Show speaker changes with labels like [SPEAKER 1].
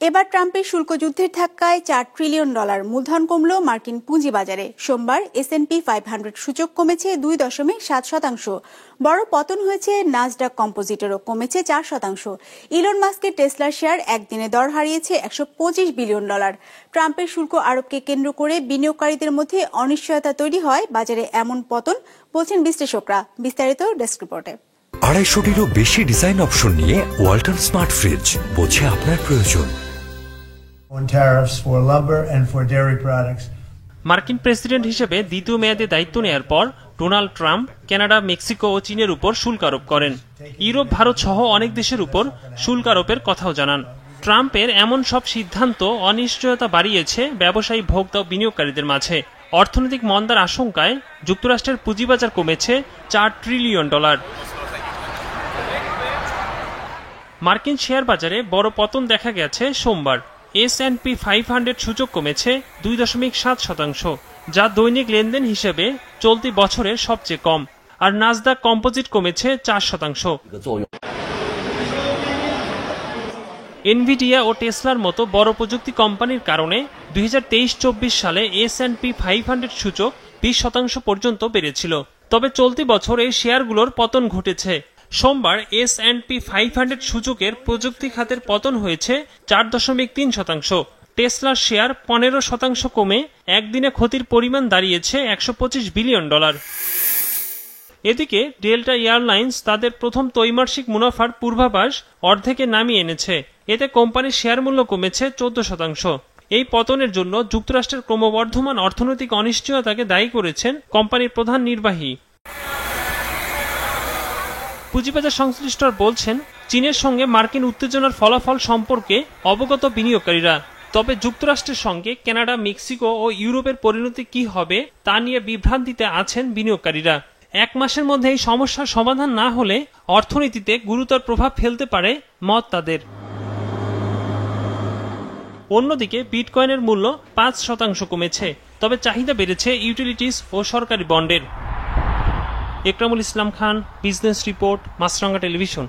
[SPEAKER 1] এবার ট্রাম্পের শুল্ক যুদ্ধের ধাক্কায় $4 ট্রিলিয়ন মূলধন কমল মার্কিন পুঁজিবাজারে। সোমবার S&P 500 সূচক কমেছে 2.7%। বড় পতন হয়েছে নাসডাক কম্পোজিটেরও, কমেছে 4%। ইলন মাস্কের টেসলার শেয়ার একদিনে দর হারিয়েছে $125 বিলিয়ন। ট্রাম্পের শুল্ক আরোপকে কেন্দ্র করে বিনিয়োগকারীদের মধ্যে অনিশ্চয়তা তৈরি হয় বাজারে এমন পতন, বলছেন বিশ্লেষকরা। বিস্তারিত ডেস্ক রিপোর্টে।
[SPEAKER 2] 250-টিরও বেশি ডিজাইন অপশন নিয়ে ওয়ালটন স্মার্ট ফ্রিজ, বোঝে আপনার প্রয়োজন।
[SPEAKER 3] মার্কিন প্রেসিডেন্ট হিসেবে দ্বিতীয় মেয়াদে দায়িত্ব নেয়ার পর ডোনাল্ড ট্রাম্প কানাডা, মেক্সিকো ও চীনের উপর শুল্ক আরোপ করেন। ইউরোপ, ভারত সহ অনেক দেশের উপর শুল্ক আরোপের কথাও জানান। ট্রাম্পের এমন সব সিদ্ধান্ত অনিশ্চয়তা বাড়িয়েছে ব্যবসায়ী, ভোক্তা ও বিনিয়োগকারীদের মাঝে। অর্থনৈতিক মন্দার আশঙ্কায় যুক্তরাষ্ট্রের পুঁজিবাজার কমেছে $4 ট্রিলিয়ন। মার্কিন শেয়ার বাজারে বড় পতন দেখা গেছে সোমবার। S&P 500 সূচক কমেছে 2.7%, যা দৈনিক লেনদেন হিসেবে চলতি বছরের সবচেয়ে কম। আর নাসডাক কম্পোজিট কমেছে 4%। এনভিডিয়া ও টেসলার মতো বড় প্রযুক্তি কোম্পানির কারণে 2023-24 সালে S&P 500 সূচক 20% পর্যন্ত বেড়েছিল। তবে চলতি বছর এই শেয়ারগুলোর পতন ঘটেছে। সোমবার S&P 500 সূচকের প্রযুক্তি খাতের পতন হয়েছে 4.3%। টেসলার শেয়ার 15% কমে একদিনে ক্ষতির পরিমাণ দাঁড়িয়েছে $125 বিলিয়ন। এদিকে ডেল্টা এয়ারলাইন্স তাদের প্রথম ত্রৈমাসিক মুনাফার পূর্বাভাস অর্ধেকে নামিয়ে এনেছে। এতে কোম্পানির শেয়ার মূল্য কমেছে 14%। এই পতনের জন্য যুক্তরাষ্ট্রের ক্রমবর্ধমান অর্থনৈতিক অনিশ্চয়তাকে দায়ী করেছেন কোম্পানির প্রধান নির্বাহী। পুঁজিবাজার সংশ্লিষ্টরা বলছেন, চীনের সঙ্গে মার্কিন উত্তেজনার ফলাফল সম্পর্কে অবগত বিনিয়োগকারীরা। তবে যুক্তরাষ্ট্রের সঙ্গে কানাডা, মেক্সিকো ও ইউরোপের পরিণতি কি হবে তা নিয়ে বিভ্রান্তিতে আছেন বিনিয়োগকারীরা। 1 মাসের মধ্যে এই সমস্যার সমাধান না হলে অর্থনীতিতে গুরুতর প্রভাব ফেলতে পারে মত তাদের। অন্যদিকে বিটকয়েনের মূল্য 5% কমেছে, তবে চাহিদা বেড়েছে ইউটিলিটিস ও সরকারি বন্ডের। একরামুল ইসলাম খান, বিজনেস রিপোর্ট, মাছরাঙ্গা টেলিভিশন।